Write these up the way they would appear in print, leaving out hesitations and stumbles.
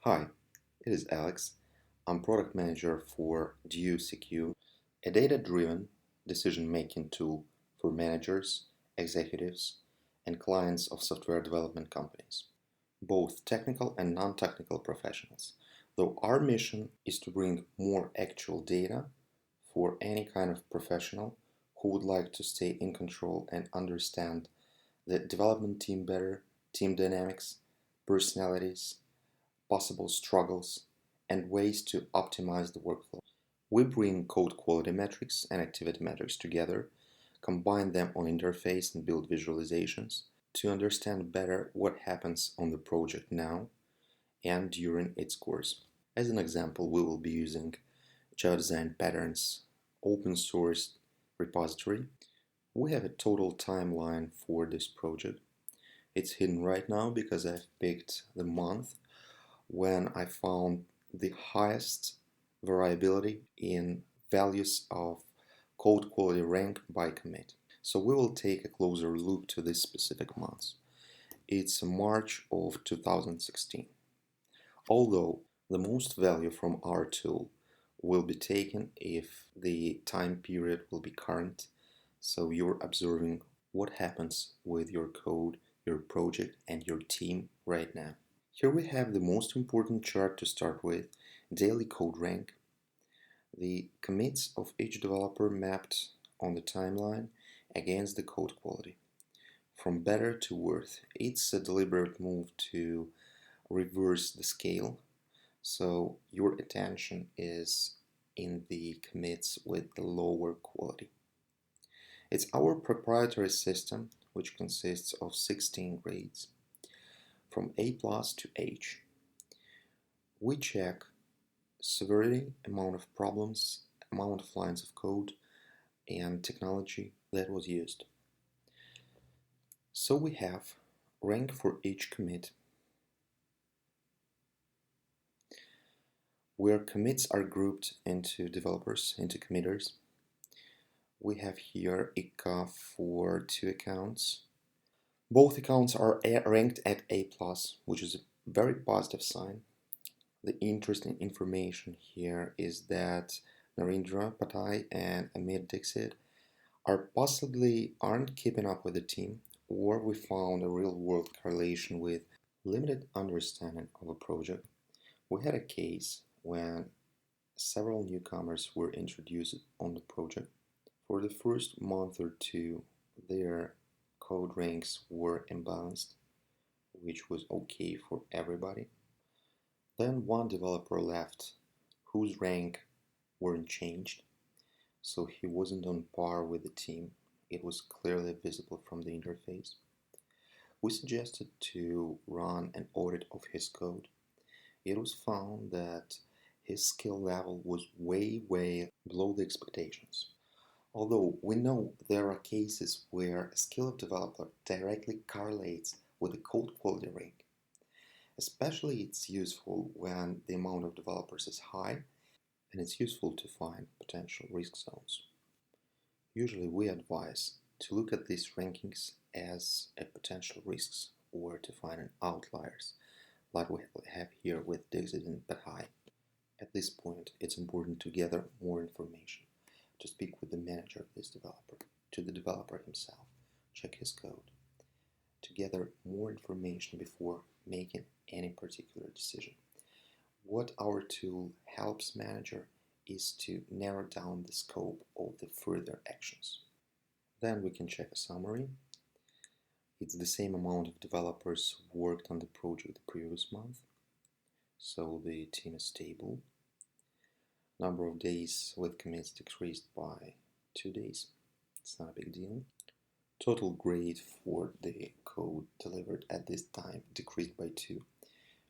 Hi, it is Alex. I'm product manager for Duecode, a data-driven decision-making tool for managers, executives, and clients of software development companies, both technical and non-technical professionals. Though our mission is to bring more actual data for any kind of professional who would like to stay in control and understand the development team better, team dynamics, personalities, possible struggles, and ways to optimize the workflow. We bring code quality metrics and activity metrics together, combine them on interface and build visualizations to understand better what happens on the project now and during its course. As an example, we will be using Java Design Patterns open source repository. We have a total timeline for this project. It's hidden right now because I've picked the month when I found the highest variability in values of code quality rank by commit. So we will take a closer look to this specific month. It's March of 2016. Although the most value from our tool will be taken if the time period will be current, so you're observing what happens with your code, your project, and your team right now. Here we have the most important chart to start with, daily code rank, the commits of each developer mapped on the timeline against the code quality. From better to worse, it's a deliberate move to reverse the scale, so your attention is in the commits with the lower quality. It's our proprietary system, which consists of 16 grades, from A plus to H. We check severity, amount of problems, amount of lines of code, and technology that was used. So we have rank for each commit, where commits are grouped into developers, into committers. We have here ICA for 2 accounts. Both accounts are ranked at A+, which is a very positive sign. The interesting information here is that Narendra Patai and Amit Dixit possibly aren't keeping up with the team, or we found a real-world correlation with limited understanding of a project. We had a case when several newcomers were introduced on the project. For the first month or two, their code ranks were imbalanced, which was okay for everybody. Then one developer left whose rank weren't changed, so he wasn't on par with the team. It was clearly visible from the interface. We suggested to run an audit of his code. It was found that his skill level was way below the expectations. Although we know there are cases where a skill of developer directly correlates with the code quality rank. Especially it's useful when the amount of developers is high, and it's useful to find potential risk zones. Usually we advise to look at these rankings as a potential risks or to find an outliers, like we have here with Dixit and Patai. At this point, it's important to gather more information, to speak with the manager of this developer, to the developer himself, check his code, to gather more information before making any particular decision. What our tool helps manager is to narrow down the scope of the further actions. Then we can check a summary. It's the same amount of developers who worked on the project the previous month, so the team is stable. Number of days with commits decreased by 2 days. It's not a big deal. Total grade for the code delivered at this time decreased by 2,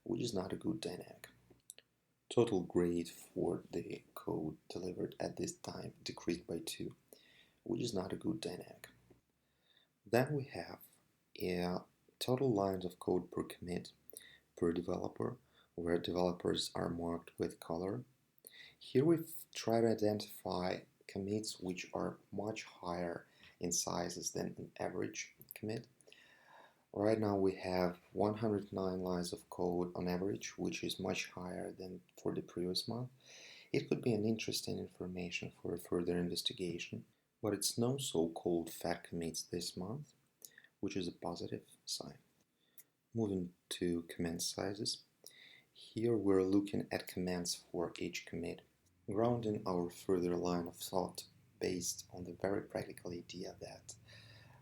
which is not a good dynamic. Total grade for the code delivered at this time decreased by 2, which is not a good dynamic. Then we have a total lines of code per commit per developer, where developers are marked with color. Here we try to identify commits which are much higher in sizes than an average commit. Right now we have 109 lines of code on average, which is much higher than for the previous month. It could be an interesting information for further investigation, but it's no so-called fat commits this month, which is a positive sign. Moving to command sizes. Here we're looking at commands for each commit, grounding our further line of thought based on the very practical idea that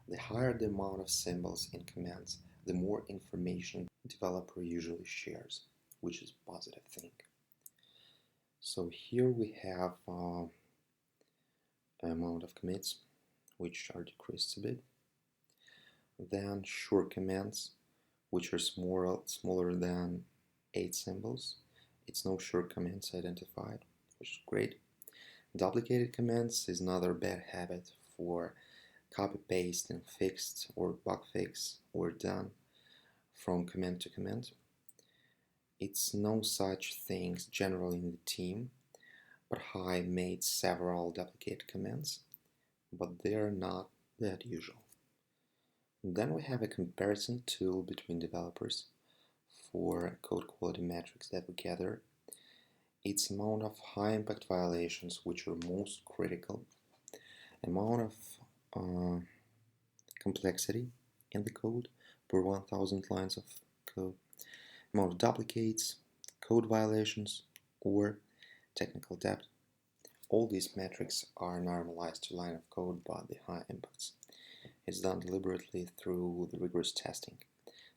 the higher the amount of symbols in commands, the more information the developer usually shares, which is a positive thing. So here we have amount of commits, which are decreased a bit. Then short commands, which are smaller than 8 symbols. It's no short commands identified, which is great. Duplicated commands is another bad habit for copy paste and fixed or bug fix or done from command to command. It's no such things generally in the team, but I made several duplicated commands, but they're not that usual. Then we have a comparison tool between developers for code quality metrics that we gather. Its amount of high impact violations, which are most critical, amount of complexity in the code per 1000 lines of code, amount of duplicates, code violations, or technical debt. All these metrics are normalized to line of code by the high impacts. It's done deliberately through the rigorous testing.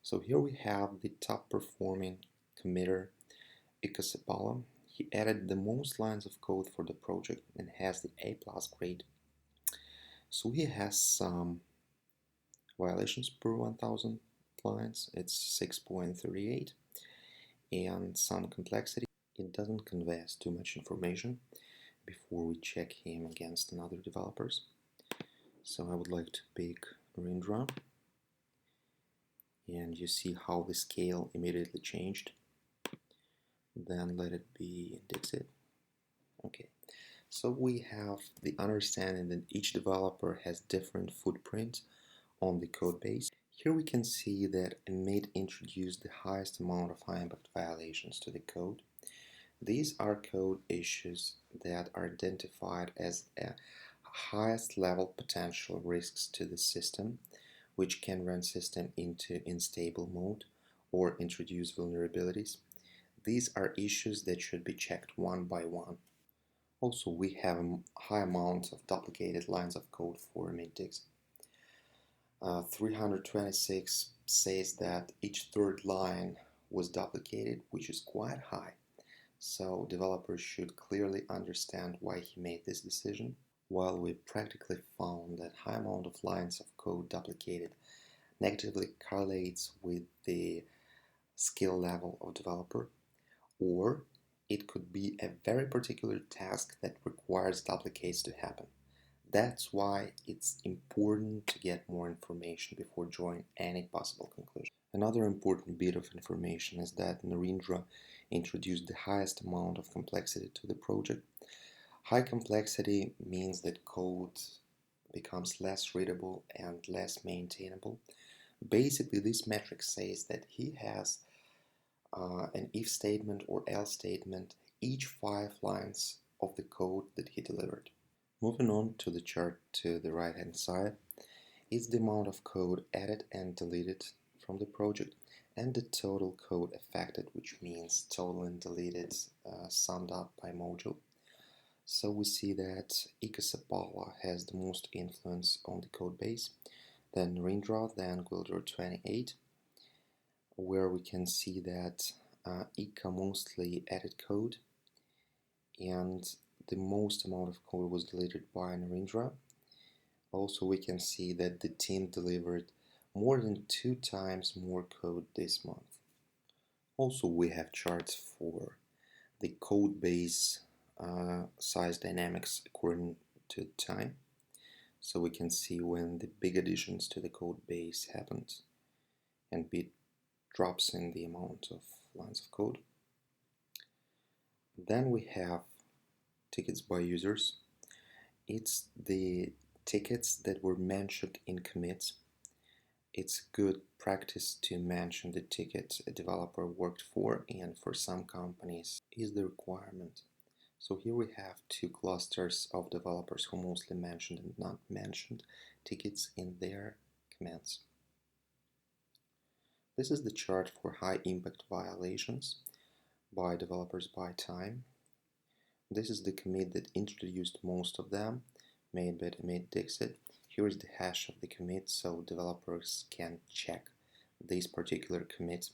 So here we have the top performing committer, Icosapala. He added the most lines of code for the project and has the A+ grade. So he has some violations per 1000 lines, it's 6.38, and some complexity. It doesn't convey us too much information before we check him against another developers. So I would like to pick Rindra, and you see how the scale immediately changed. Then let it be indexed. Okay, so we have the understanding that each developer has different footprints on the code base. Here we can see that emit introduced the highest amount of high impact violations to the code. These are code issues that are identified as a highest level potential risks to the system, which can run system into unstable mode or introduce vulnerabilities. These are issues that should be checked one by one. Also, we have a high amount of duplicated lines of code for emit. 326 says that each third line was duplicated, which is quite high. So developers should clearly understand why he made this decision. While we practically found that high amount of lines of code duplicated negatively correlates with the skill level of developer, or it could be a very particular task that requires duplicates to happen. That's why it's important to get more information before drawing any possible conclusion. Another important bit of information is that Narendra introduced the highest amount of complexity to the project. High complexity means that code becomes less readable and less maintainable. Basically, this metric says that he has an if statement or else statement each 5 lines of the code that he delivered. Moving on to the chart to the right hand side is the amount of code added and deleted from the project and the total code affected, which means total and deleted summed up by module. So we see that Icosapala has the most influence on the code base, then Rindra, then Gwildor 28, where we can see that Ika mostly added code and the most amount of code was deleted by Narendra. Also, we can see that the team delivered more than 2 times more code this month. Also, we have charts for the code base size dynamics according to time. So we can see when the big additions to the code base happened and big drops in the amount of lines of code. Then we have tickets by users. It's the tickets that were mentioned in commits. It's good practice to mention the ticket a developer worked for, and for some companies is the requirement. So here we have two clusters of developers who mostly mentioned and not mentioned tickets in their comments. This is the chart for high impact violations by developers by time. This is the commit that introduced most of them, made by Dixit. Here is the hash of the commit so developers can check this particular commit.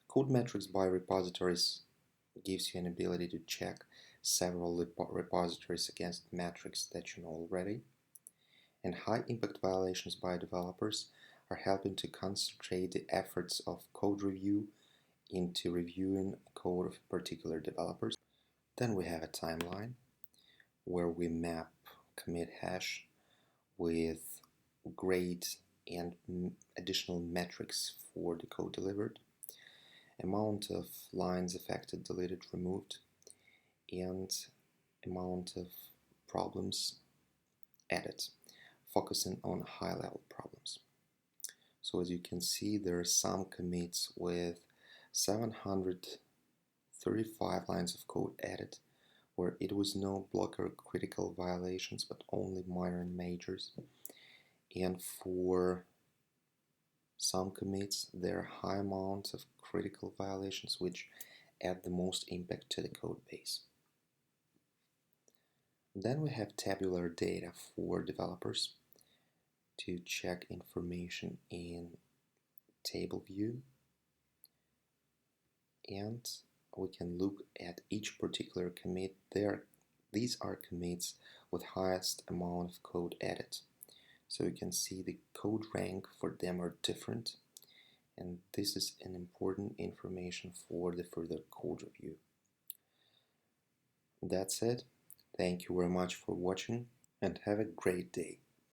Code metrics by repositories gives you an ability to check several repositories against metrics that you know already. And high impact violations by developers are helping to concentrate the efforts of code review into reviewing code of particular developers. Then we have a timeline where we map commit hash with grade and additional metrics for the code delivered, amount of lines affected, deleted, removed, and amount of problems added, focusing on high-level problems. So as you can see, there are some commits with 735 lines of code added, where it was no blocker critical violations, but only minor and majors. And for some commits, there are high amounts of critical violations, which add the most impact to the code base. Then we have tabular data for developers to check information in table view, and we can look at each particular commit. These are commits with highest amount of code added. So you can see the code rank for them are different, and this is an important information for the further code review. That's it. Thank you very much for watching and have a great day.